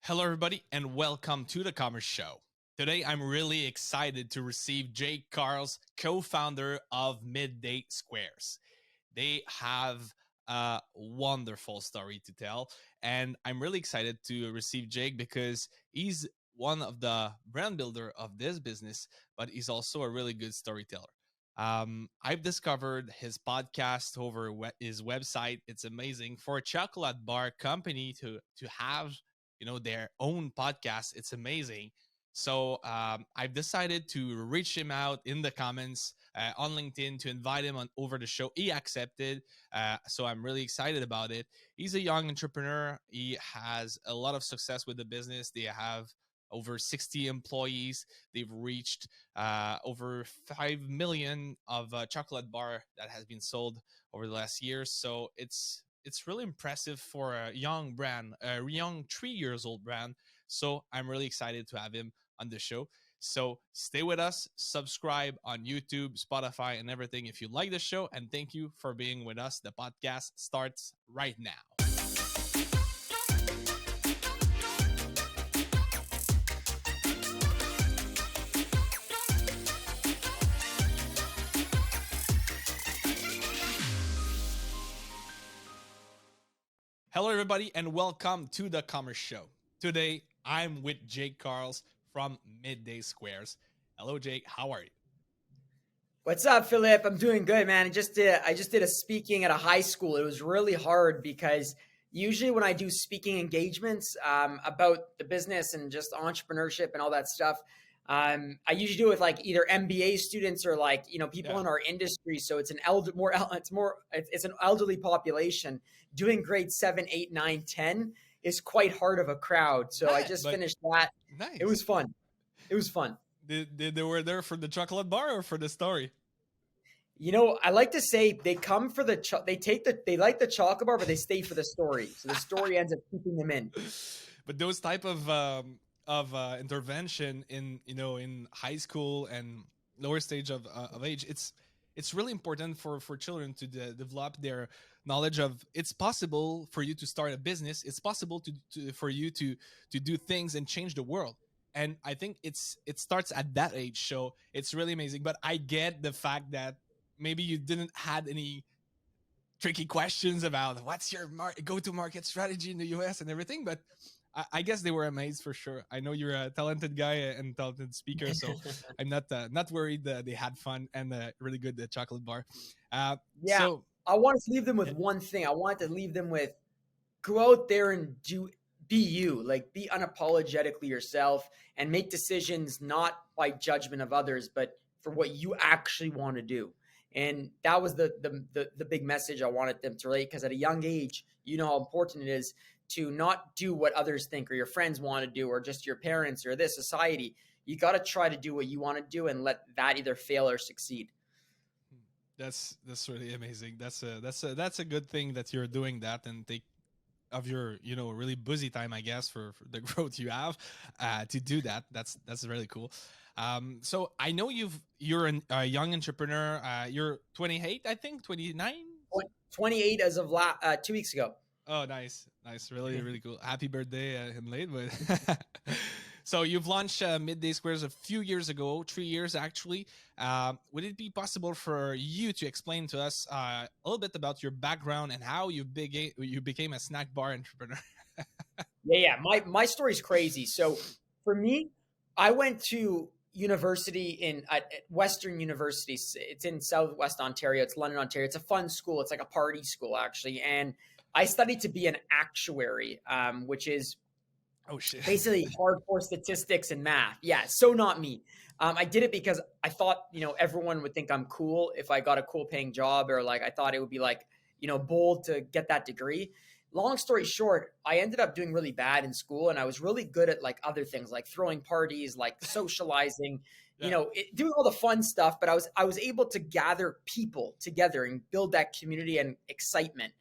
Hello, everybody, and welcome to the Commerce Show. Today, I'm really excited to receive Jake Karls, co-founder of MidDay Squares. They have a wonderful story to tell, and I'm really excited to receive Jake because he's one of the brand builder of this business, but he's also a really good storyteller. I've discovered his podcast over his website. It's amazing for a chocolate bar company to have their own podcast. It's amazing. So I've decided to reach him out in the comments on LinkedIn to invite him on over the show. He accepted, so I'm really excited about it. He's a young entrepreneur. He has a lot of success with the business. They have over 60 employees. They've reached over 5 million of chocolate bar that has been sold over the last year. So it's really impressive for a young brand, a young 3 years old brand. So I'm really excited to have him on the show. So stay with us, subscribe on YouTube, Spotify, and everything if you like the show. And thank you for being with us. The podcast starts right now. Hello, everybody, and welcome to the Commerce Show. Today, I'm with Jake Karls from MidDay Squares. Hello, Jake. How are you? What's up, Philip? I'm doing good, man. I just did a speaking at a high school. It was really hard because usually when I do speaking engagements about the business and just entrepreneurship and all that stuff, I usually do it with like either MBA students or like people in our industry. So it's an elderly population. Doing grade 7, 8, 9, 10 is quite hard of a crowd. So I just finished that. Nice. It was fun. It was fun. Did they were there for the chocolate bar or for the story? I like to say they come for they like the chocolate bar, but they stay for the story. So the story ends up keeping them in. But those type of intervention in high school and lower stage of age, it's really important for children to develop their knowledge of it's possible for you to start a business. It's possible for you to do things and change the world. And I think it starts at that age. So it's really amazing. But I get the fact that maybe you didn't had any tricky questions about what's your go-to-market strategy in the US and everything. But I guess they were amazed for sure. I know you're a talented guy and talented speaker, so I'm not worried that they had fun and really good chocolate bar. So I wanted to leave them with one thing. I wanted to leave them with go out there and be you, like be unapologetically yourself and make decisions not by judgment of others, but for what you actually want to do. And that was the big message I wanted them to relate, because at a young age, you know how important it is to not do what others think or your friends want to do or just your parents or this society. You got to try to do what you want to do and let that either fail or succeed. That's really amazing. That's a good thing that you're doing that and take of your really busy time, I guess, for the growth you have to do that. That's really cool. So I know you're a young entrepreneur. You're 28, I think, 29. 28 as of 2 weeks ago. Oh, nice. Really, really cool. Happy birthday and late. But so you've launched MidDay Squares a few years ago, 3 years actually. Would it be possible for you to explain to us a little bit about your background and how you became a snack bar entrepreneur? Yeah. My story's crazy. So for me, I went to university at Western University. It's in Southwest Ontario. It's London, Ontario. It's a fun school. It's like a party school, actually. And I studied to be an actuary, which is basically hardcore statistics and math. Yeah, so not me. I did it because I thought, everyone would think I'm cool if I got a cool paying job, or like I thought it would be like, bold to get that degree. Long story short, I ended up doing really bad in school, and I was really good at like other things, like throwing parties, like socializing, doing all the fun stuff. But I was able to gather people together and build that community and excitement.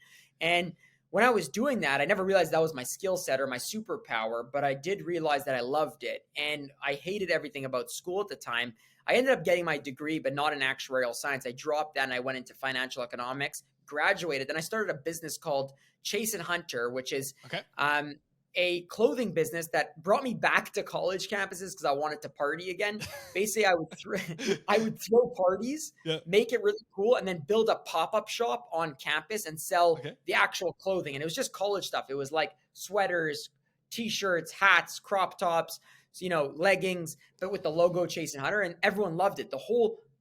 And when I was doing that, I never realized that was my skill set or my superpower, but I did realize that I loved it. And I hated everything about school at the time. I ended up getting my degree, but not in actuarial science. I dropped that and I went into financial economics, graduated. Then I started a business called Chase and Hunter, which is a clothing business that brought me back to college campuses because I wanted to party again. Basically, I would throw parties, Yeah. make it really cool, and then build a pop-up shop on campus and sell Okay. the actual clothing. And it was just college stuff. It was like sweaters, t-shirts, hats, crop tops, leggings, but with the logo Chase and Hunter, and everyone loved it.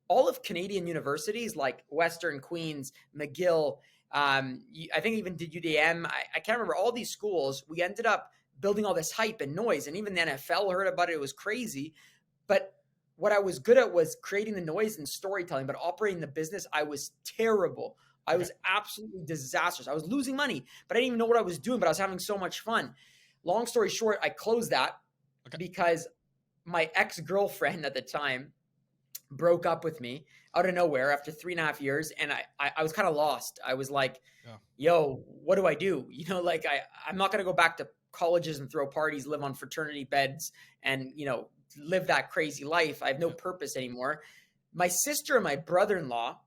All of Canadian universities like Western, Queens, McGill, I think even did UDM. I can't remember all these schools. We ended up building all this hype and noise, and even the NFL heard about it. It was crazy. But what I was good at was creating the noise and storytelling, but operating the business, I was terrible. I was absolutely disastrous. I was losing money, but I didn't even know what I was doing, but I was having so much fun. Long story short, I closed that because my ex-girlfriend at the time broke up with me out of nowhere after 3.5 years. And I was kind of lost. I was like, yo, what do I do? I'm not going to go back to colleges and throw parties, live on fraternity beds and, live that crazy life. I have no purpose anymore. My sister and my brother-in-law,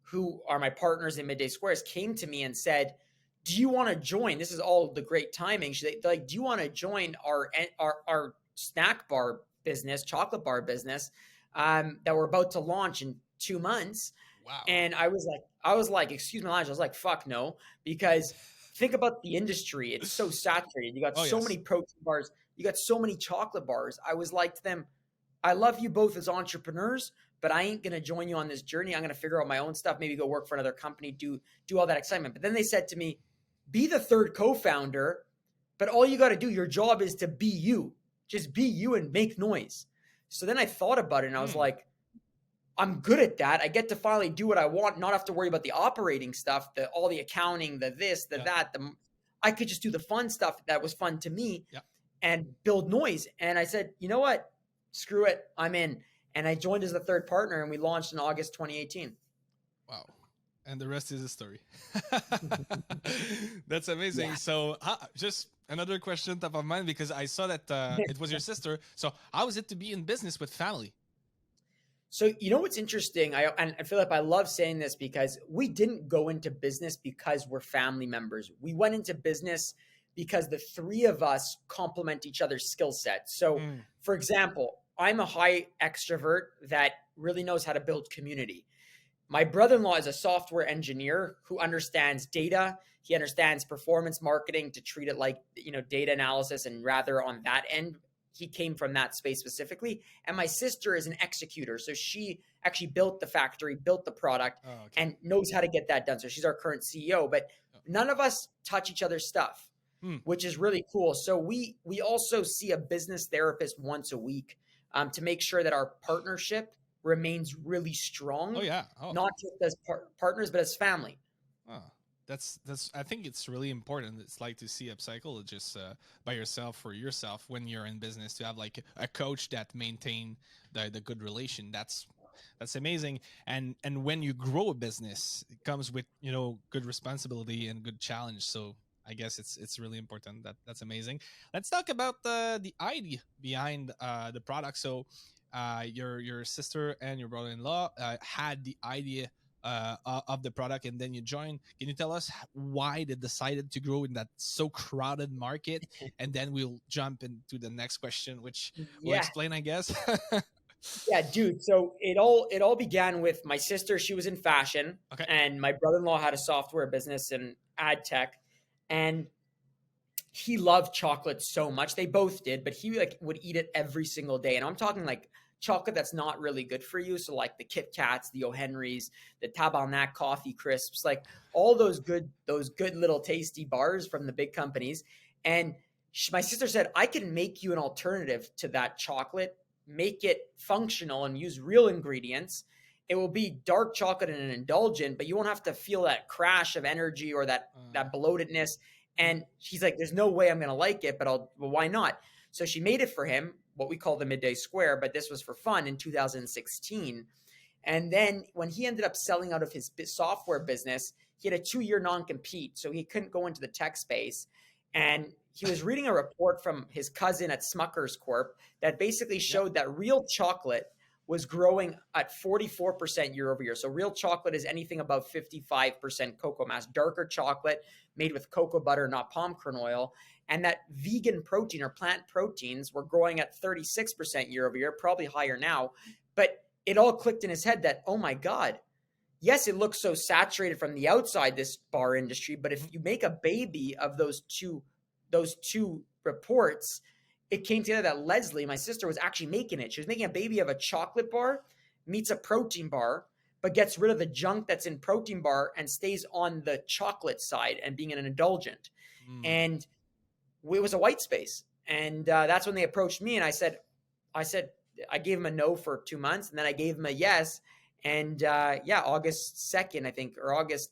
who are my partners in MidDay Squares, came to me and said, do you want to join? This is all the great timing. They're like, do you want to join our snack bar business, chocolate bar business, that we're about to launch in 2 months? Wow. And I was like, excuse my language. I was like, fuck no, because think about the industry. It's so saturated. You got many protein bars. You got so many chocolate bars. I was like to them, I love you both as entrepreneurs, but I ain't going to join you on this journey. I'm going to figure out my own stuff, maybe go work for another company, do all that excitement. But then they said to me, be the third co-founder, but all you got to do, your job is to be you. Just be you and make noise. So then I thought about it and I was like, I'm good at that. I get to finally do what I want, not have to worry about the operating stuff, all the accounting, the this, the that. I could just do the fun stuff that was fun to me and build noise. And I said, you know what? Screw it. I'm in. And I joined as the third partner and we launched in August 2018. Wow. And the rest is a story. That's amazing. Yeah. So just another question top of mind, because I saw that it was your sister. So how is it to be in business with family? So, what's interesting, and Philip, I love saying this because we didn't go into business because we're family members. We went into business because the three of us complement each other's skill sets. So, for example, I'm a high extrovert that really knows how to build community. My brother-in-law is a software engineer who understands data. He understands performance marketing to treat it like, data analysis, and rather on that end. He came from that space specifically. And my sister is an executor. So she actually built the factory, built the product, and knows how to get that done. So she's our current CEO, but none of us touch each other's stuff, which is really cool. So we also see a business therapist once a week to make sure that our partnership remains really strong. Not just as partners, but as family. That's I think it's really important. It's like to see a psychologist by yourself for yourself when you're in business, to have like a coach that maintain the good relation. That's amazing. And when you grow a business, it comes with good responsibility and good challenge. So I guess it's really important. That's amazing. Let's talk about the idea behind the product. So your sister and your brother-in-law had the idea of the product, and then you joined. Can you tell us why they decided to grow in that so crowded market? And then we'll jump into the next question, which will explain, I guess. Yeah, dude. So it all began with my sister. She was in fashion, and my brother-in-law had a software business in ad tech, and he loved chocolate so much. They both did, but he would eat it every single day. And I'm talking like chocolate that's not really good for you. So like the Kit Kats, the O'Henrys, the Tabarnak coffee crisps, like all those good little tasty bars from the big companies. And my sister said, I can make you an alternative to that chocolate, make it functional and use real ingredients. It will be dark chocolate and an indulgent, but you won't have to feel that crash of energy or that bloatedness. And she's like, there's no way I'm going to like it, but why not? So she made it for him, what we call the MidDay Square, but this was for fun in 2016. And then when he ended up selling out of his software business, he had a 2-year non-compete, so he couldn't go into the tech space. And he was reading a report from his cousin at Smucker's Corp that basically showed that real chocolate was growing at 44% year over year. So real chocolate is anything above 55% cocoa mass, darker chocolate made with cocoa butter, not palm kernel oil. And that vegan protein or plant proteins were growing at 36% year over year, probably higher now. But it all clicked in his head that, oh my God, yes, it looks so saturated from the outside, this bar industry, but if you make a baby of those two reports, it came together that Leslie, my sister, was actually making it. She was making a baby of a chocolate bar meets a protein bar, but gets rid of the junk that's in protein bar and stays on the chocolate side and being an indulgent. And it was a white space. And that's when they approached me, and I said, I gave him a no for 2 months, and then I gave him a yes. And August 2nd, I think, or August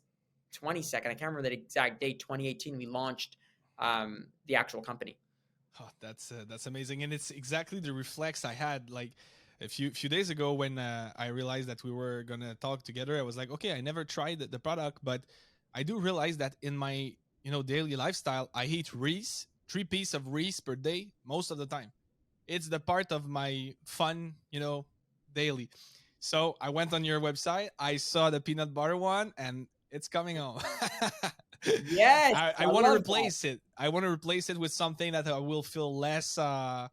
22nd, I can't remember the exact date, 2018, we launched the actual company. Oh, that's amazing. And it's exactly the reflex I had like a few days ago when I realized that we were going to talk together. I was like, okay, I never tried the product, but I do realize that in my, daily lifestyle, I eat Reese, 3 pieces of Reese per day most of the time. It's the part of my fun, daily. So I went on your website, I saw the peanut butter one, and it's coming home. Yes, I want to replace it. I want to replace it with something that I will feel less crap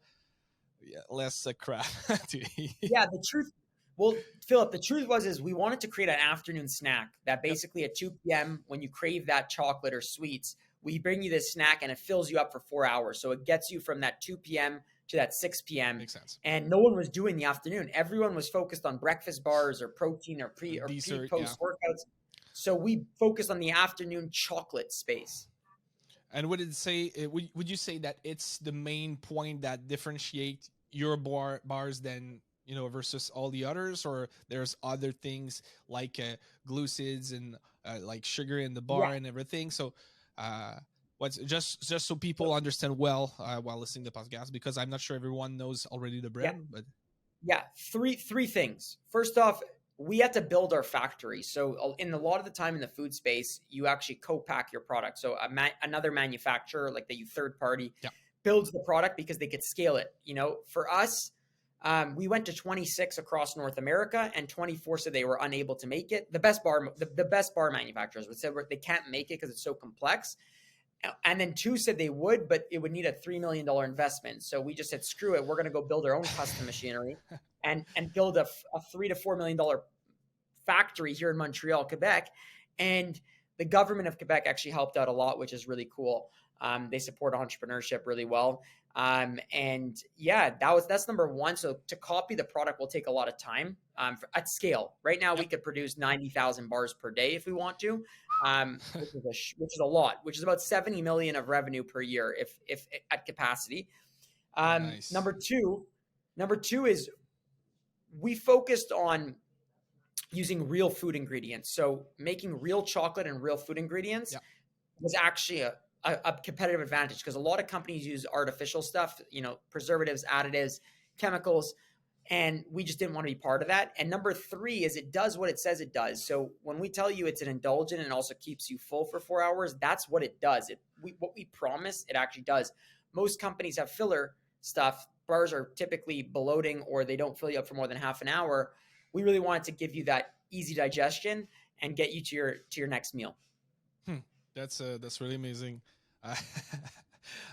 to eat. Yeah, the truth. Well, Philip, the truth is we wanted to create an afternoon snack that basically at 2 p.m. when you crave that chocolate or sweets, we bring you this snack and it fills you up for 4 hours. So it gets you from that 2 p.m. to that 6 p.m. Makes sense. And no one was doing the afternoon. Everyone was focused on breakfast bars or protein or Dessert, post workouts. So we focused on the afternoon chocolate space. And would you say that it's the main point that differentiate your bars than versus all the others, or there's other things like glucids and like sugar in the bar and everything? So what's just so people understand well while listening to the podcast, because I'm not sure everyone knows already the brand. But three things. First off, we had to build our factory. So in a lot of the time in the food space, you actually co-pack your product. So another manufacturer, like that you third party, builds the product because they could scale it. For us, we went to 26 across North America, and 24 said they were unable to make it. The best bar manufacturers would say they can't make it because it's so complex. And then 2 said they would, but it would need a $3 million investment. So we just said, screw it. We're going to go build our own custom machinery and build a $3 to $4 million factory here in Montreal, Quebec. And the government of Quebec actually helped out a lot, which is really cool. They support entrepreneurship really well. That's number one. So to copy the product will take a lot of time at scale. Right now, we could produce 90,000 bars per day if we want to, which is a lot, which is about 70 million of revenue per year if at capacity. Nice. Number two is we focused on using real food ingredients. So making real chocolate and real food ingredients was actually a competitive advantage, because a lot of companies use artificial stuff, preservatives, additives, chemicals, and we just didn't want to be part of that. And number 3 is it does what it says it does. So when we tell you it's an indulgent and also keeps you full for 4 hours, that's what it does. What we promise, it actually does. Most companies have filler stuff. Bars are typically bloating or they don't fill you up for more than half an hour. We really wanted to give you that easy digestion and get you to your next meal. That's really amazing.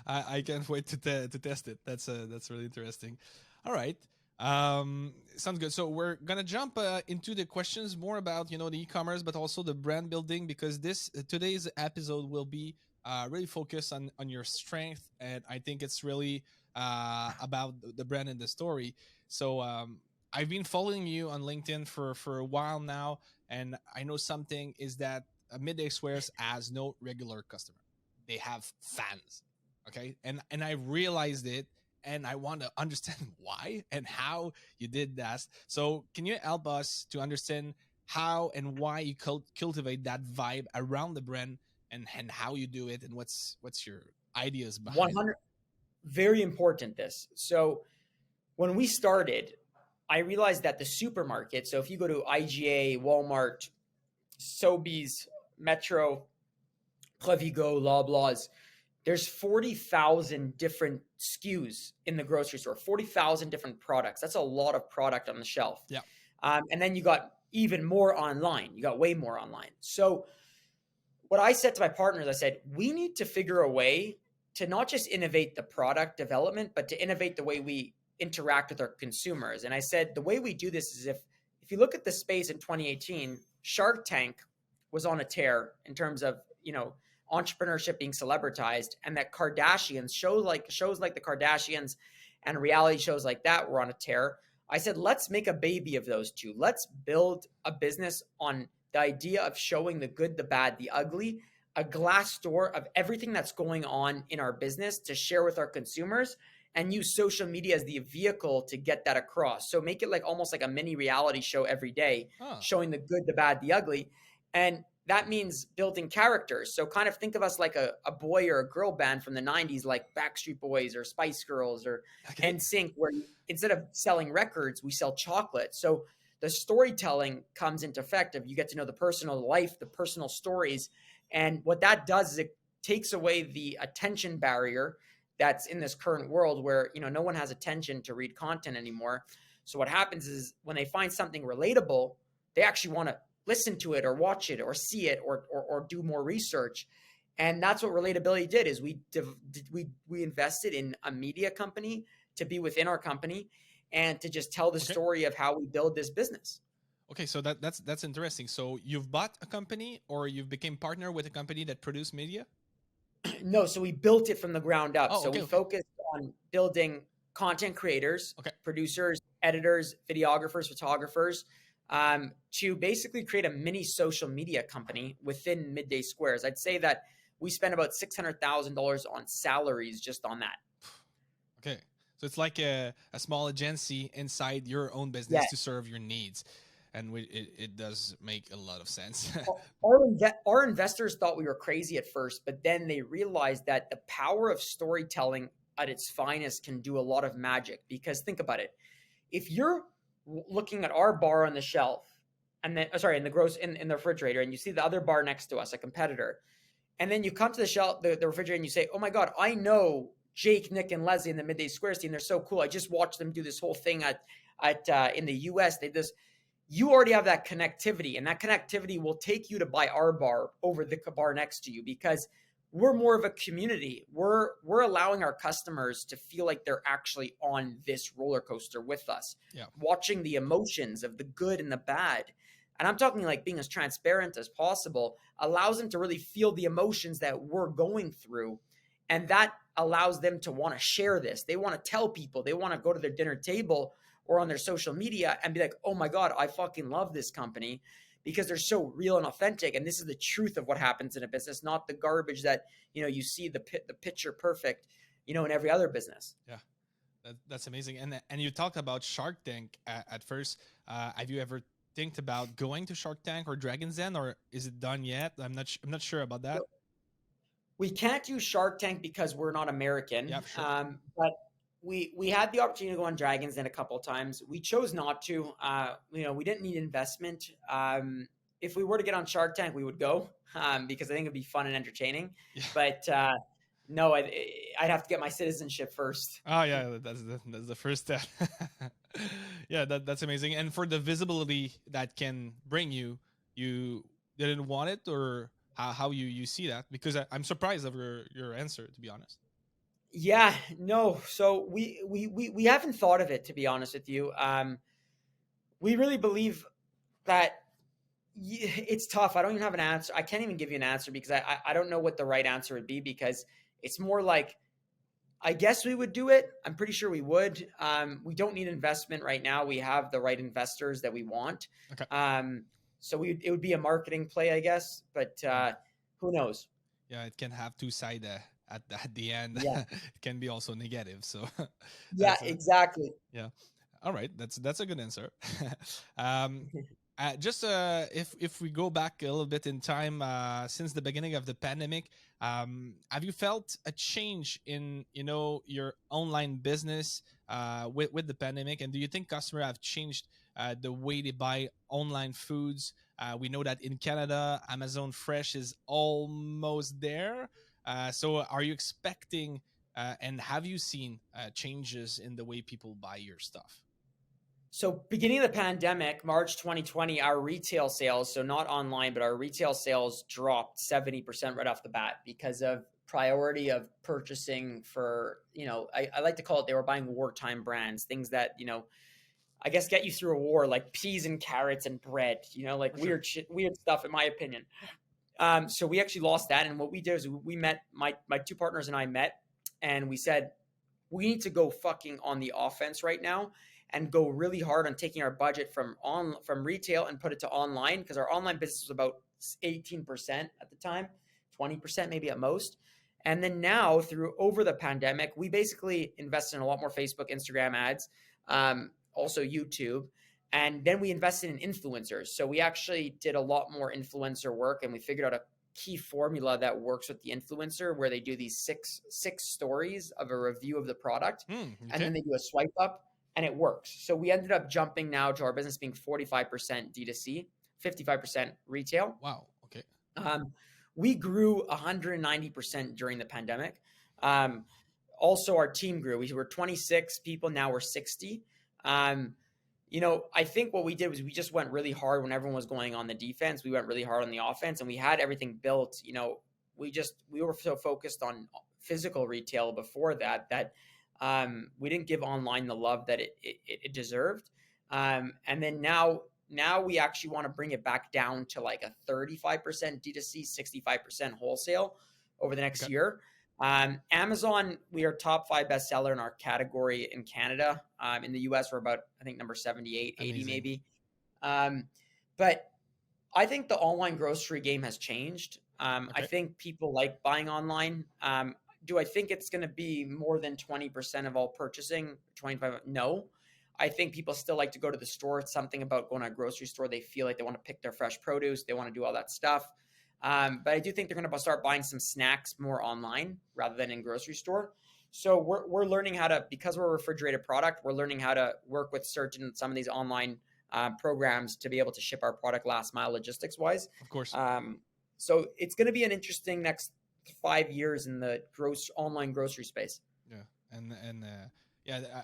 I can't wait to test it. That's really interesting. All right. Sounds good. So we're gonna jump into the questions more about the e-commerce, but also the brand building, because today's episode will be really focused on your strength, and I think it's really about the brand and the story. So I've been following you on LinkedIn for a while now, and I know something is that MidDay Squares has no regular customer. They have fans. Okay. And I realized it, and I want to understand why and how you did that. So can you help us to understand how and why you cultivate that vibe around the brand, and how you do it, and what's your ideas behind 100 it? Very important this. So when we started, I realized that the supermarket, so if you go to IGA, Walmart, Sobeys, Metro, Provigo, Loblaws, there's 40,000 different SKUs in the grocery store, 40,000 different products. That's a lot of product on the shelf. Yeah. And then you got even more online. You got way more online. So what I said to my partners, I said, we need to figure a way to not just innovate the product development, but to innovate the way we interact with our consumers. And I said the way we do this is if you look at the space in 2018, Shark Tank was on a tear in terms of, entrepreneurship being celebritized, and that Kardashians shows like the Kardashians and reality shows like that were on a tear. I said, let's make a baby of those two. Let's build a business on the idea of showing the good, the bad, the ugly, a glass door of everything that's going on in our business to share with our consumers, and use social media as the vehicle to get that across. So make it like almost like a mini reality show every day, showing the good, the bad, the ugly. And that means building characters. So kind of think of us like a boy or a girl band from the 90s, like Backstreet Boys or Spice Girls or NSYNC, where instead of selling records, we sell chocolate. So the storytelling comes into effect of you get to know the personal life, the personal stories. And what that does is it takes away the attention barrier that's in this current world where, no one has attention to read content anymore. So what happens is when they find something relatable, they actually want to listen to it or watch it or see it or do more research. And that's what relatability did is we invested in a media company to be within our company and to just tell the story of how we build this business. Okay, so that's interesting. So you've bought a company or you've become partner with a company that produced media? No, so we built it from the ground up. We focused on building content creators, producers, editors, videographers, photographers, to basically create a mini social media company within MidDay Squares. I'd say that we spent about $600,000 on salaries just on that. Okay. So it's like a small agency inside your own business to serve your needs. And it does make a lot of sense. Our investors thought we were crazy at first, but then they realized that the power of storytelling at its finest can do a lot of magic. Because think about it. If you're looking at our bar on the shelf and then, in the refrigerator, and you see the other bar next to us, a competitor, and then you come to the shelf, the refrigerator, and you say, oh my God, I know Jake, Nick, and Leslie in the MidDay Squares team. They're so cool. I just watched them do this whole thing in the US. They just, you already have that connectivity, and that connectivity will take you to buy our bar over the bar next to you because we're more of a community. We're allowing our customers to feel like they're actually on this roller coaster with us, watching the emotions of the good and the bad. And I'm talking like being as transparent as possible allows them to really feel the emotions that we're going through. And that allows them to want to share this. They want to tell people, they want to go to their dinner table or on their social media and be like, oh my God, I fucking love this company because they're so real and authentic. And this is the truth of what happens in a business, not the garbage that, you see the picture perfect, in every other business. Yeah, that's amazing. And you talked about Shark Tank at first. Have you ever think about going to Shark Tank or Dragon's Den, or is it done yet? I'm not sure about that. We can't do Shark Tank because we're not American. Yeah, sure. But we had the opportunity to go on Dragon's Den a couple of times. We chose not to. We didn't need investment. If we were to get on Shark Tank, we would go because I think it'd be fun and entertaining. Yeah. But no, I'd have to get my citizenship first. Oh yeah, that's the first step. Yeah, that's amazing. And for the visibility that can bring you didn't want it, or how you see that? Because I'm surprised of your answer, to be honest. Yeah, no. So we haven't thought of it, to be honest with you. We really believe that it's tough. I don't even have an answer. I can't even give you an answer because I don't know what the right answer would be, because it's more like, I guess we would do it. I'm pretty sure we would. We don't need investment right now. We have the right investors that we want. Okay. So it would be a marketing play, I guess, but who knows? Yeah, it can have two sides at the end. Yeah. It can be also negative. So yeah, exactly. Yeah. All right. That's a good answer. Just if we go back a little bit in time, since the beginning of the pandemic, have you felt a change in your online business with the pandemic? And do you think customers have changed the way they buy online foods? We know that in Canada, Amazon Fresh is almost there. So are you expecting and have you seen changes in the way people buy your stuff? So beginning of the pandemic, March 2020, our retail sales, so not online, but our retail sales dropped 70% right off the bat because of priority of purchasing for, I like to call it, they were buying wartime brands, things that, I guess get you through a war, like peas and carrots and bread, like For sure. weird stuff, in my opinion. So we actually lost that. And what we did is we met, my two partners and I met, and we said, we need to go fucking on the offense right now and go really hard on taking our budget from retail and put it to online, because our online business was about 18% at the time, 20% maybe at most. And then now over the pandemic, we basically invested in a lot more Facebook, Instagram ads, also YouTube. And then we invested in influencers. So we actually did a lot more influencer work, and we figured out a key formula that works with the influencer, where they do these six stories of a review of the product, Okay. and then they do a swipe up, and it works. So we ended up jumping now to our business being 45% D2C, 55% retail. Wow. Okay. We grew 190% during the pandemic. Also, our team grew. We were 26 people. Now we're 60. I think what we did was we just went really hard when everyone was going on the defense. We went really hard on the offense, and we had everything built. We were so focused on physical retail before that we didn't give online the love that it deserved. And then now we actually want to bring it back down to like a 35% D2C, 65% wholesale over the next year. Amazon, we are top 5 bestseller in our category in Canada. In the US, we're about, I think, number 78, 80 Amazing. maybe. But I think the online grocery game has changed. I think people like buying online. Do I think it's going to be more than 20% of all purchasing? 25? No. I think people still like to go to the store. It's something about going to a grocery store. They feel like they want to pick their fresh produce. They want to do all that stuff. But I do think they're going to start buying some snacks more online rather than in grocery store. So we're learning how to, because we're a refrigerated product, we're learning how to work with some of these online programs to be able to ship our product last mile logistics wise. Of course. So it's going to be an interesting next 5 years in the online grocery space. Yeah.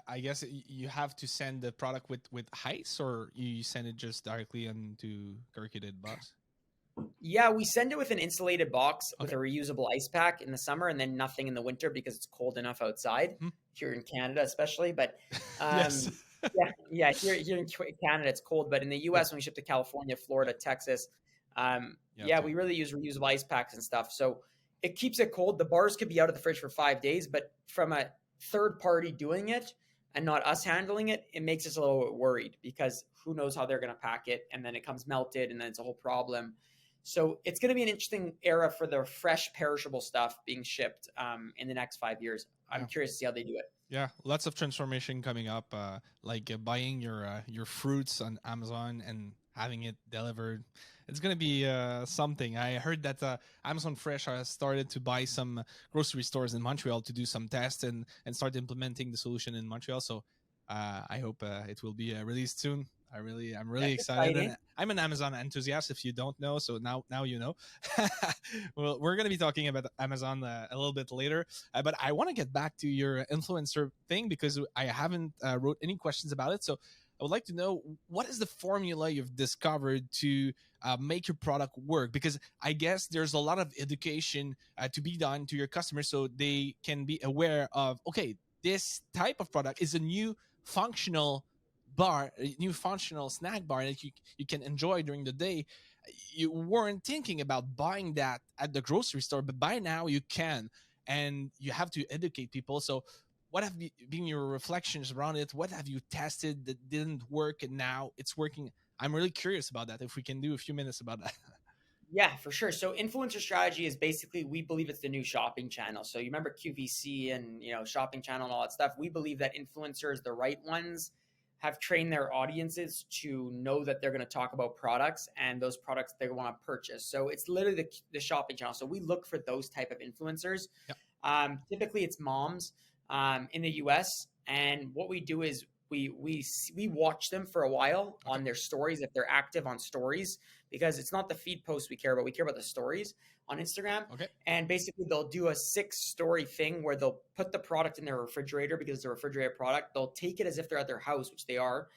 I guess you have to send the product with ice, or you send it just directly into corrugated box? Yeah, we send it with an insulated box with a reusable ice pack in the summer, and then nothing in the winter because it's cold enough outside here in Canada, especially. But Yes. yeah, here in Canada it's cold, but in the US when we ship to California, Florida, Texas, we really use reusable ice packs and stuff. So it keeps it cold. The bars could be out of the fridge for 5 days, but from a third party doing it and not us handling it, it makes us a little bit worried, because who knows how they're going to pack it, and then it comes melted, and then it's a whole problem. So it's going to be an interesting era for the fresh perishable stuff being shipped in the next 5 years. I'm curious to see how they do it. Yeah, lots of transformation coming up, like buying your fruits on Amazon and having it delivered. It's going to be something. I heard that Amazon Fresh has started to buy some grocery stores in Montreal to do some tests and start implementing the solution in Montreal. So I hope it will be released soon. I'm really excited. And I'm an Amazon enthusiast, if you don't know. So now you know. Well, we're going to be talking about Amazon a little bit later. But I want to get back to your influencer thing, because I haven't wrote any questions about it. So I would like to know, what is the formula you've discovered to make your product work? Because I guess there's a lot of education to be done to your customers, so they can be aware of, okay, this type of product is a new functional bar, a new functional snack bar that you can enjoy during the day. You weren't thinking about buying that at the grocery store, but by now you can, and you have to educate people. So what have been your reflections around it? What have you tested that didn't work and now it's working? I'm really curious about that, if we can do a few minutes about that. Yeah, for sure. So influencer strategy is basically, we believe it's the new shopping channel. So you remember QVC and shopping channel and all that stuff. We believe that influencers, the right ones, have trained their audiences to know that they're going to talk about products, and those products they want to purchase. So it's literally the shopping channel. So we look for those type of influencers. Yep. Typically it's moms in the US. And what we do is we watch them for a while on their stories, if they're active on stories, because it's not the feed posts we care about. We care about the stories on Instagram. Okay. And basically they'll do a 6-story thing where they'll put the product in their refrigerator, because it's a refrigerated product. They'll take it as if they're at their house, which they are,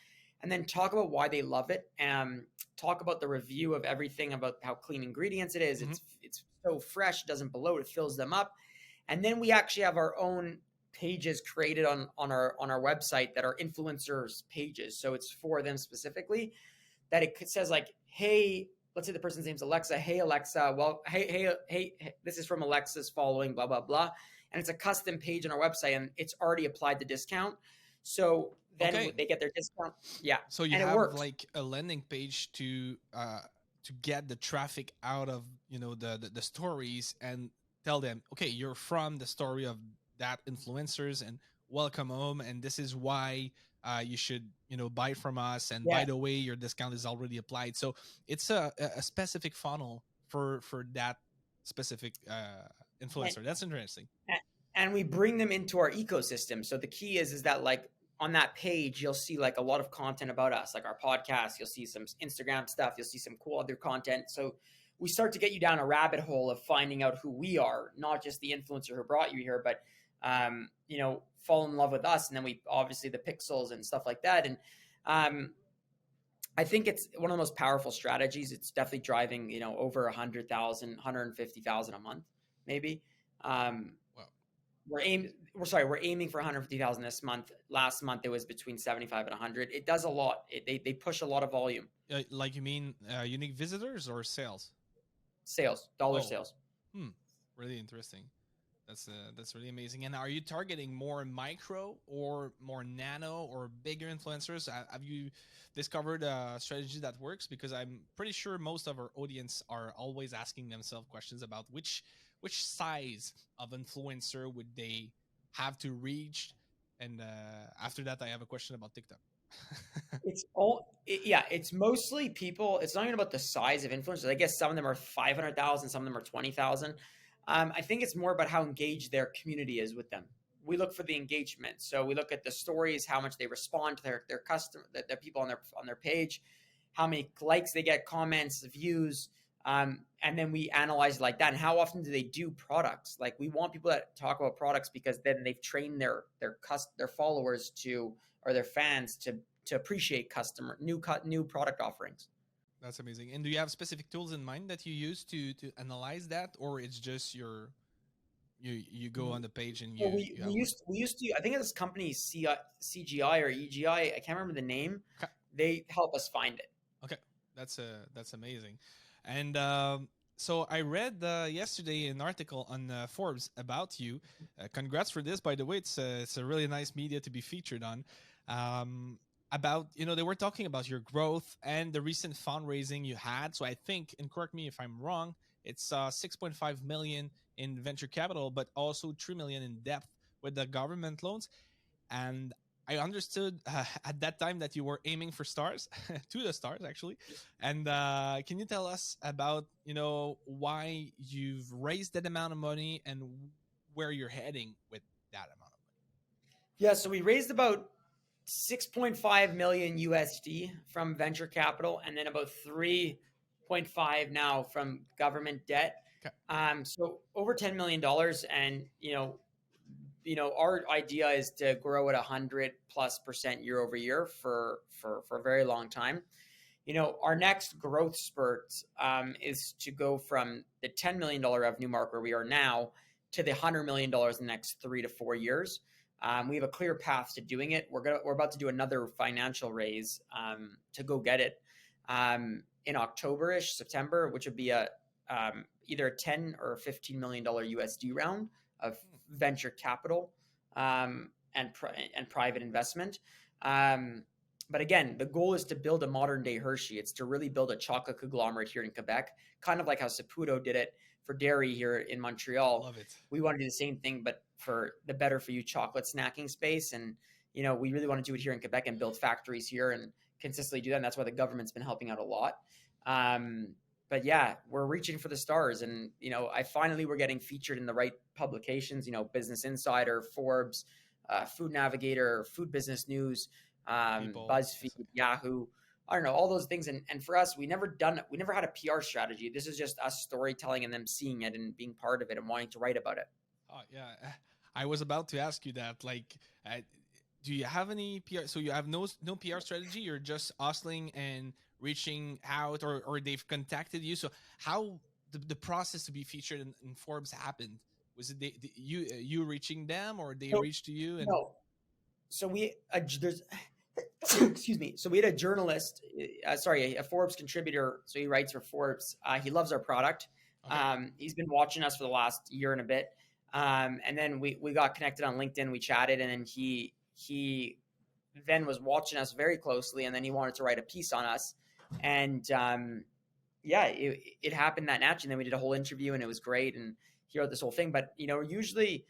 and then talk about why they love it, and talk about the review of everything, about how clean ingredients it is. Mm-hmm. It's so fresh, it doesn't bloat, it fills them up. And then we actually have our own pages created on our website that are influencers pages. So it's for them specifically, that it says like, hey, let's say the person's name's Alexa. Hey, Alexa. Well, hey, this is from Alexa's following, blah, blah, blah. And it's a custom page on our website, and it's already applied the discount. So then Okay. they get their discount. Yeah. So you And it have works. like a landing page to get the traffic out of, you know, the stories, and tell them, okay, you're from the story of that influencers, and welcome home, and this is why you should, you know, buy from us, and by Yeah. the way, your discount is already applied. So it's a specific funnel for that specific And, influencer. That's interesting. and we bring them into our ecosystem. So the key is that like on that page, you'll see like a lot of content about us, like our podcast. You'll see some Instagram stuff. You'll see some cool other content. So we start to get you down a rabbit hole of finding out who we are, not just the influencer who brought you here, but you know, fall in love with us. And then we obviously the pixels and stuff like that. And I think it's one of the most powerful strategies. It's definitely driving, you know, over 100,000, 150,000 a month, maybe. Wow. We're aiming for 150,000 this month. Last month it was between 75 and 100. It does a lot. They push a lot of volume. Like, you mean unique visitors or sales? Sales, dollar sales. Really interesting. That's really amazing. And are you targeting more micro or more nano or bigger influencers? Have you discovered a strategy that works? Because I'm pretty sure most of our audience are always asking themselves questions about which size of influencer would they have to reach. And after that, I have a question about TikTok. It's mostly people. It's not even about the size of influencers. I guess some of them are 500,000, some of them are 20,000. I think it's more about how engaged their community is with them. We look for the engagement. So we look at the stories, how much they respond to their customer, the people on their page, how many likes they get, comments, views, and then we analyze like that. And how often do they do products? Like we want people that talk about products because then they've trained their followers to, or their fans to appreciate new product offerings. That's amazing. And do you have specific tools in mind that you use to analyze that, or it's just you go on the page and Well, you have a look? we used to. I think this company CGI or EGI. I can't remember the name. Okay. They help us find it. Okay, that's amazing. And so I read yesterday an article on Forbes about you. Congrats for this, by the way. It's a really nice media to be featured on. About, you know, they were talking about your growth and the recent fundraising you had. So I think, and correct me if I'm wrong, it's 6.5 million in venture capital, but also 3 million in debt with the government loans. And I understood at that time that you were aiming for stars, to the stars actually. And can you tell us about, you know, why you've raised that amount of money and where you're heading with that amount of money? Yeah, so we raised about 6.5 million USD from venture capital, and then about 3.5 now from government debt. Okay. So over $10 million, and our idea is to grow at 100+% year over year for a very long time. You know, our next growth spurt is to go from the $10 million revenue mark where we are now to the $100 million in the next 3 to 4 years. We have a clear path to doing it. We're about to do another financial raise to go get it in October-ish, September, which would be either a 10 or $15 million USD round of venture capital and private investment. But again, the goal is to build a modern day Hershey. It's to really build a chocolate conglomerate here in Quebec, kind of like how Saputo did it for dairy here in Montreal. Love it. We want to do the same thing, but for the better for you chocolate snacking space. And, you know, we really want to do it here in Quebec and build factories here and consistently do that. And that's why the government's been helping out a lot. But yeah, we're reaching for the stars. And, you know, we're getting featured in the right publications, you know, Business Insider, Forbes, Food Navigator, Food Business News, BuzzFeed, Yahoo. I don't know, all those things. And for us, we never had a PR strategy. This is just us storytelling and them seeing it and being part of it and wanting to write about it. Oh, yeah. I was about to ask you that. Like, do you have any PR? So you have no PR strategy? You're just hustling and reaching out, or they've contacted you? So how the process to be featured in Forbes happened? Was it you reaching them, or they So reached to you? And no, so there's excuse me. So we had a journalist, sorry, a Forbes contributor. So he writes for Forbes. He loves our product. okay, He's been watching us for the last year and a bit. And then we got connected on LinkedIn. We chatted, and then he then was watching us very closely, and then he wanted to write a piece on us. And yeah, it happened that naturally. And then we did a whole interview, and it was great. And he wrote this whole thing. But usually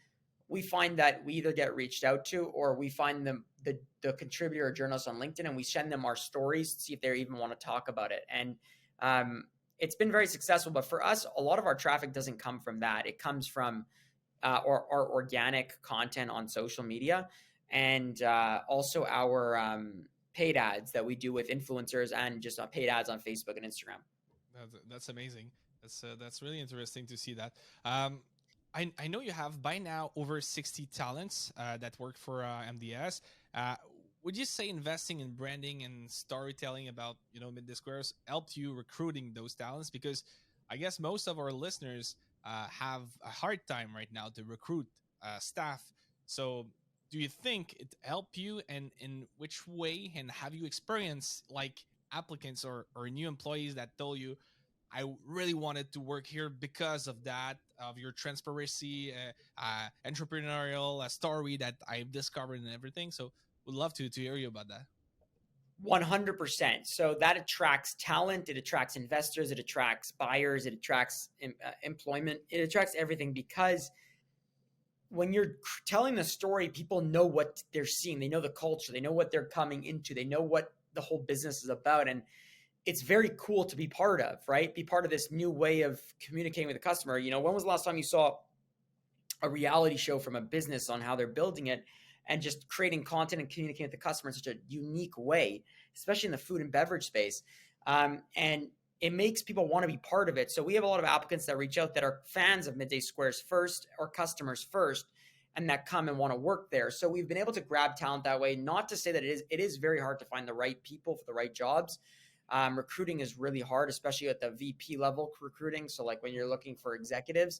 we find that we either get reached out to, or we find the contributor or journalist on LinkedIn, and we send them our stories to see if they even want to talk about it. And it's been very successful. But for us, a lot of our traffic doesn't come from that. It comes from our organic content on social media, and also our paid ads that we do with influencers, and just paid ads on Facebook and Instagram. that's amazing. That's really interesting to see that. I know you have by now over 60 talents that work for MDS. Uh, would you say investing in branding and storytelling about MidDay Squares helped you recruiting those talents? Because I guess most of our listeners have a hard time right now to recruit staff. So do you think it helped you, and in which way? And have you experienced like applicants or new employees that told you, I really wanted to work here because of that, of your transparency, entrepreneurial story that I've discovered and everything. So would love to hear you about that. 100%. So that attracts talent. It attracts investors. It attracts buyers. It attracts employment. It attracts everything, because when you're telling the story, people know what they're seeing. They know the culture. They know what they're coming into. They know what the whole business is about. And it's very cool to be part of, right? Be part of this new way of communicating with the customer. When was the last time you saw a reality show from a business on how they're building it, and just creating content and communicating with the customer in such a unique way, especially in the food and beverage space? And it makes people want to be part of it. So we have a lot of applicants that reach out that are fans of MidDay Squares first, or customers first, and that come and want to work there. So we've been able to grab talent that way. Not to say that it is very hard to find the right people for the right jobs. Recruiting is really hard, especially at the VP level recruiting. So like when you're looking for executives,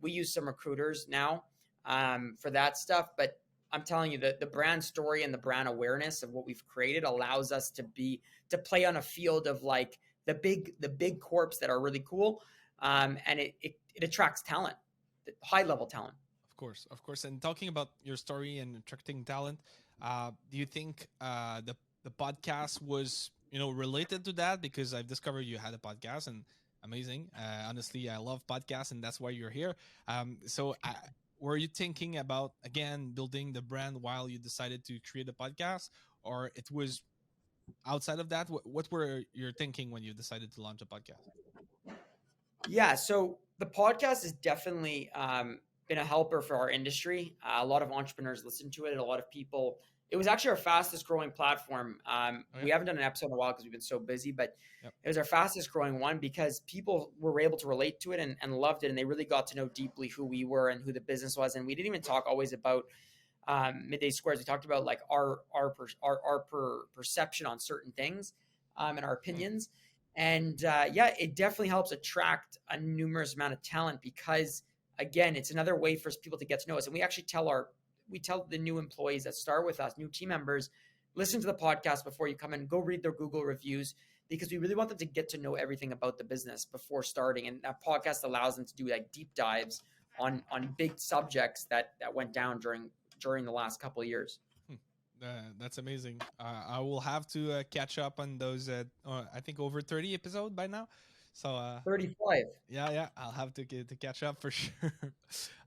we use some recruiters now for that stuff. But I'm telling you that the brand story and the brand awareness of what we've created allows us to play on a field of like the big corps that are really cool. And it attracts talent, high level talent. Of course. And talking about your story and attracting talent, do you think the podcast was related to that? Because I've discovered you had a podcast, and amazing. Honestly, I love podcasts, and that's why you're here. So were you thinking about again building the brand while you decided to create a podcast, or it was outside of that? What were you thinking when you decided to launch a podcast? Yeah, so the podcast has definitely been a helper for our industry. A lot of entrepreneurs listen to it. A lot of people. It was actually our fastest growing platform. Oh, yeah. We haven't done an episode in a while because we've been so busy, but Yep. it was our fastest growing one because people were able to relate to it and loved it, and they really got to know deeply who we were and who the business was. And we didn't even talk always about MidDay Squares. We talked about like our perception on certain things and our opinions. And yeah, it definitely helps attract a numerous amount of talent because, again, it's another way for people to get to know us. And we actually tell the new employees that start with us, new team members, listen to the podcast before you come in, go read their Google reviews, because we really want them to get to know everything about the business before starting. And that podcast allows them to do like deep dives on big subjects that went down during the last couple of years. That's amazing. I will have to catch up on those. I think over 30 episodes by now. So 35. yeah, I'll have to catch up for sure.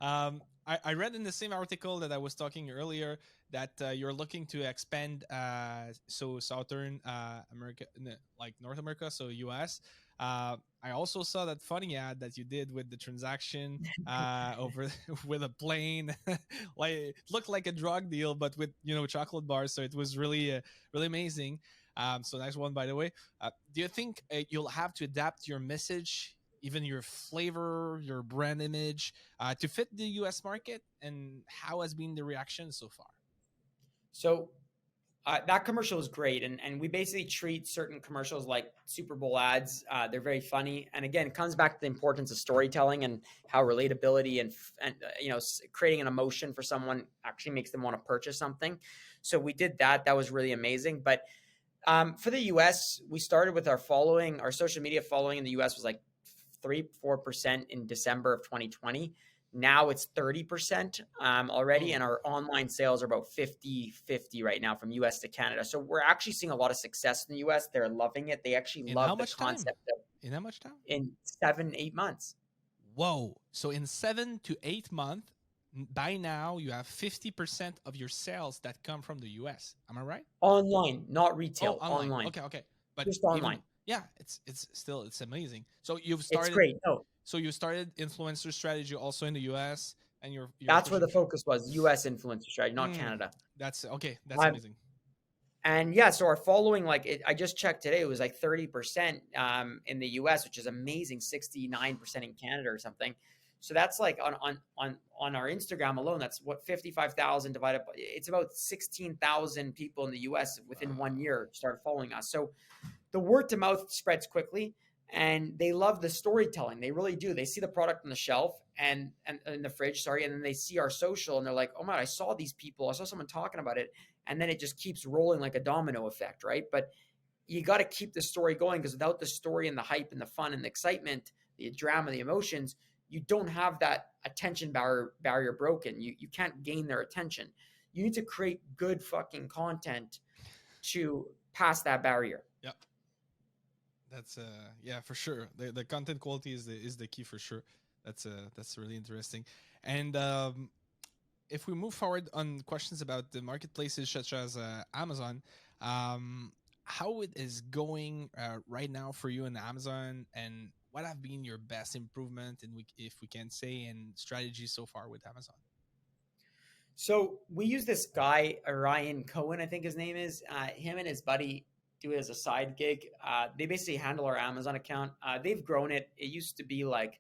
I read in the same article that I was talking earlier that you're looking to expand so Southern America, like North America, so US. I also saw that funny ad that you did with the transaction over with a plane. Like it looked like a drug deal, but with chocolate bars. So it was really really amazing. So nice one, by the way. Do you think you'll have to adapt your message, even your flavor, your brand image, to fit the U.S. market? And how has been the reaction so far? So That commercial was great, and we basically treat certain commercials like Super Bowl ads. They're very funny, and again, it comes back to the importance of storytelling and how relatability and creating an emotion for someone actually makes them want to purchase something. So we did that. That was really amazing. But for the US, we started with our following. Our social media following in the US was like 3-4% in December of 2020. Now it's 30% already, and our online sales are about 50-50 right now from US to Canada. So we're actually seeing a lot of success in the US. They're loving it. They actually love the concept of in how much time? In 7-8 months. Whoa. So in 7 to 8 months, by now you have 50% of your sales that come from the US. Am I right? Online, not retail. Oh, online. Okay. But just online. It's amazing. So you've started. It's great. No. So you started influencer strategy also in the US, and you're that's where the focus was, US influencer strategy, not Canada. That's okay. That's amazing. And yeah, so our following, I just checked today, it was like 30% in the US, which is amazing, 69% in Canada or something. So that's like on our Instagram alone, that's what 55,000 divided by, it's about 16,000 people in the US within 1 year started following us. So the word to mouth spreads quickly, and they love the storytelling. They really do. They see the product on the shelf and in the fridge, and then they see our social and they're like, oh my, I saw these people. I saw someone talking about it. And then it just keeps rolling like a domino effect, right? But you got to keep the story going, because without the story and the hype and the fun and the excitement, the drama, the emotions, you don't have that attention barrier broken. You can't gain their attention. You need to create good fucking content to pass that barrier. Yep. That's for sure. The content quality is the key for sure. That's really interesting. And if we move forward on questions about the marketplaces such as Amazon, how it is going right now for you in Amazon, and what have been your best improvement, and if we can say, and strategy so far with Amazon? So we use this guy, Ryan Cohen, I think his name is. Him and his buddy do it as a side gig. They basically handle our Amazon account. They've grown it. It used to be like,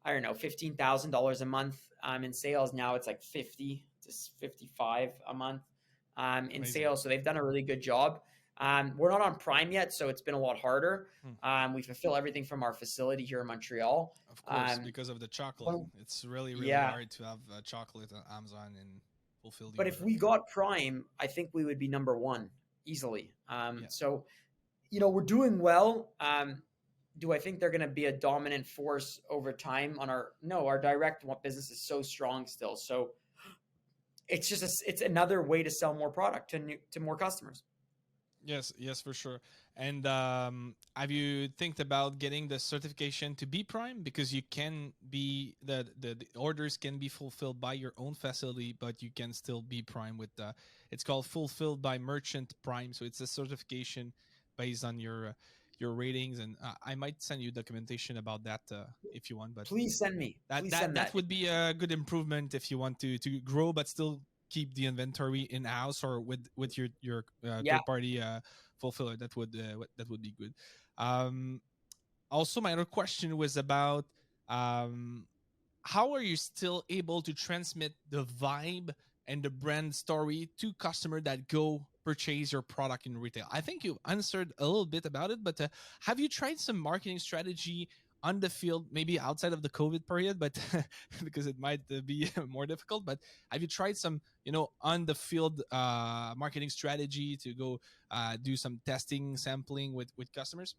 I don't know, $15,000 a month in sales. Now it's like 50 to 55 a month in sales. So they've done a really good job. We're not on Prime yet, so it's been a lot harder. We fulfill everything from our facility here in Montreal. Of course, because of the chocolate. It's really hard to have chocolate on Amazon and fulfill the But order. if we got Prime, I think we would be number one easily. So, we're doing well. Do I think they're going to be a dominant force over time on our direct business is so strong still. So it's just it's another way to sell more product to more customers. Yes, for sure. And have you think about getting the certification to be Prime? Because you can be the orders can be fulfilled by your own facility, but you can still be Prime with it's called Fulfilled by Merchant Prime. So it's a certification based on your ratings, and I might send you documentation about that if you want. But please send me. That would be a good improvement if you want to grow, but still keep the inventory in house or with your third party fulfiller. That would be good. Also, my other question was about how are you still able to transmit the vibe and the brand story to customer that go purchase your product in retail? I think you answered a little bit about it, but have you tried some marketing strategy on the field, maybe outside of the COVID period, but because it might be more difficult, but have you tried some, on the field marketing strategy to go do some testing, sampling with customers?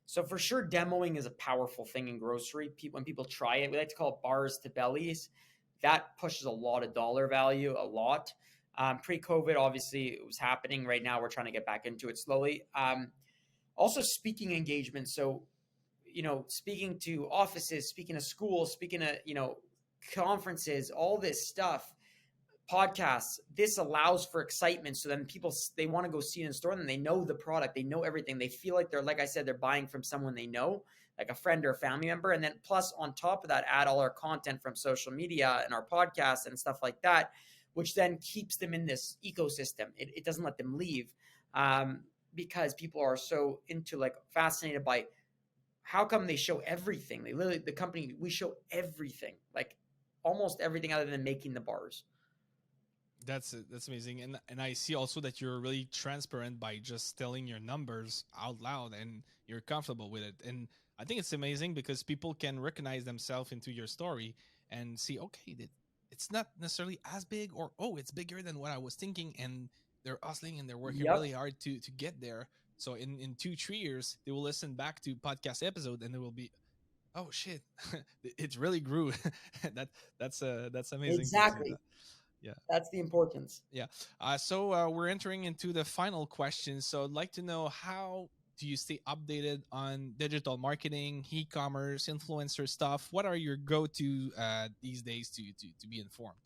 So for sure, demoing is a powerful thing in grocery. When people try it, we like to call it bars to bellies. That pushes a lot of dollar value, a lot. Pre-COVID, obviously, it was happening. Right now, we're trying to get back into it slowly. Also, speaking engagement. So, speaking to offices, speaking to schools, speaking to, conferences, all this stuff, podcasts, this allows for excitement. So then people, they want to go see it in store, and they know the product, they know everything. They feel like like I said, they're buying from someone they know, like a friend or a family member. And then plus on top of that, add all our content from social media and our podcasts and stuff like that, which then keeps them in this ecosystem. It doesn't let them leave because people are so fascinated by how come they show everything. The company, we show everything, like almost everything other than making the bars. That's amazing, and I see also that you're really transparent by just telling your numbers out loud, and you're comfortable with it. And I think it's amazing because people can recognize themselves into your story and see, okay, it's not necessarily as big, or oh, it's bigger than what I was thinking, and they're hustling and they're working Yep. really hard to get there. So in 2-3 years, they will listen back to podcast episode and they will be, oh shit, it really grew. that that's amazing to see Exactly. that. Yeah. That's the importance. Yeah. We're entering into the final question. So I'd like to know, how do you stay updated on digital marketing, e-commerce, influencer stuff? What are your go-to these days to be informed?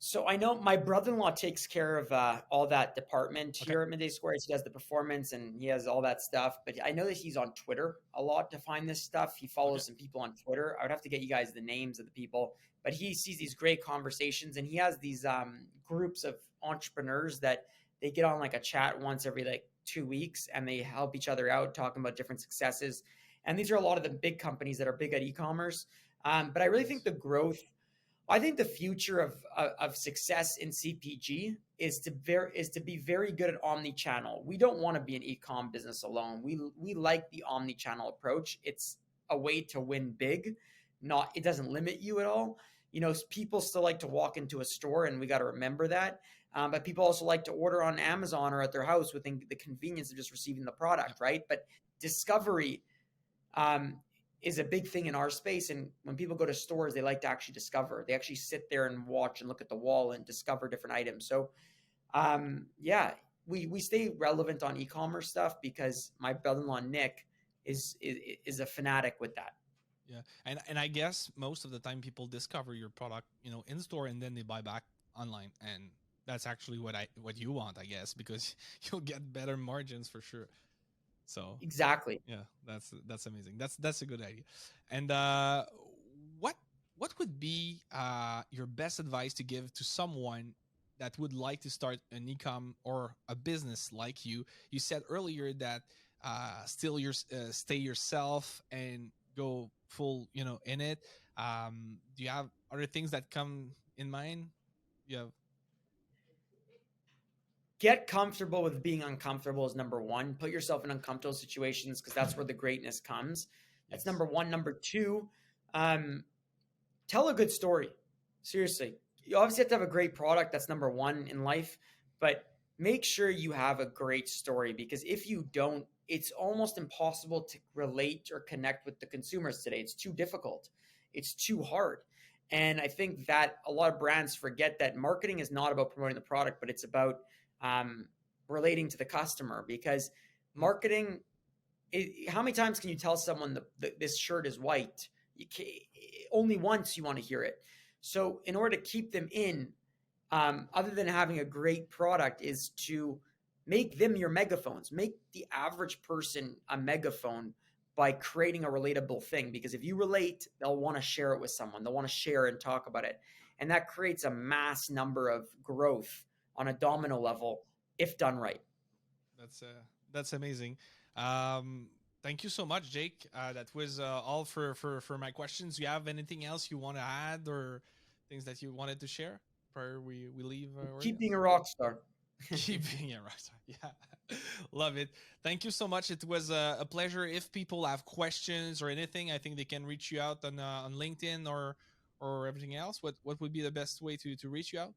So I know my brother-in-law takes care of all that department Okay. here at MidDay Squares. He does the performance and he has all that stuff. But I know that he's on Twitter a lot to find this stuff. He Okay. follows some people on Twitter. I would have to get you guys the names of the people, but he sees these great conversations and he has these groups of entrepreneurs that they get on like a chat once every like 2 weeks and they help each other out talking about different successes. And these are a lot of the big companies that are big at e-commerce. But I really think Nice. the growth, I think the future of success in CPG is to be very good at omni-channel. We don't want to be an e-com business alone. We like the omni-channel approach. It's a way to win big. Not It doesn't limit you at all. You know, people still like to walk into a store, and we got to remember that. But people also like to order on Amazon or at their house within the convenience of just receiving the Yeah. product, right? But discovery um, is a big thing in our space. And when people go to stores, they like to actually discover. They actually sit there and watch and look at the wall and discover different items. So, yeah, we stay relevant on e-commerce stuff because my brother-in-law Nick is a fanatic with that. Yeah. And I guess most of the time people discover your product, in store, and then they buy back online. And that's actually what you want, I guess, because you'll get better margins for sure. So Exactly. yeah, that's amazing. That's a good idea. And what what would be your best advice to give to someone that would like to start an ecom or a business like you? You said earlier that stay yourself and go full, in it. Do you have other things that come in mind? You have Get comfortable with being uncomfortable is number one. Put yourself in uncomfortable situations because that's where the greatness comes. That's yes, number one. Number two, um, tell a good story. Seriously. You obviously have to have a great product. That's number one in life. But make sure you have a great story because if you don't, it's almost impossible to relate or connect with the consumers today. It's too difficult, it's too hard. And I think that a lot of brands forget that marketing is not about promoting the product, but it's about um, relating to the customer because marketing, how many times can you tell someone this shirt is white? You can, only once you want to hear it. So in order to keep them in, other than having a great product, is to make them your megaphones. Make the average person a megaphone by creating a relatable thing. Because if you relate, they'll want to share it with someone. They'll want to share and talk about it. And that creates a mass number of growth on a domino level if done right. that's uh, that's amazing. Um, Thank you so much, Jake. That was all for my questions. Do you have anything else you want to add, or things that you wanted to share prior we leave our Keep being audience? a rock star. Keep being a rockstar. Yeah, love it. Thank you so much. It was a pleasure. If people have questions or anything, I think they can reach you out on LinkedIn or everything else. What would be the best way to reach you out?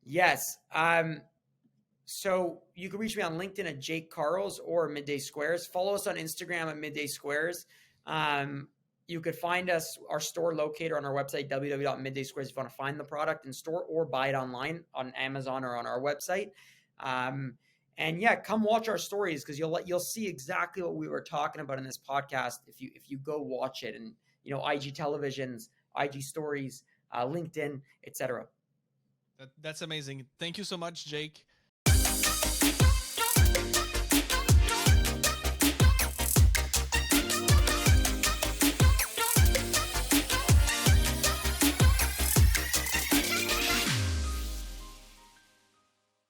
Yes. So you can reach me on LinkedIn at Jake Karls or MidDay Squares. Follow us on Instagram at MidDay Squares. You could find us, our store locator on our website, www.middaysquares, if you want to find the product in store or buy it online on Amazon or on our website. And yeah, come watch our stories because you'll see exactly what we were talking about in this podcast if you go watch it, and IG televisions, IG stories, LinkedIn, etc. That's amazing. Thank you so much, Jake.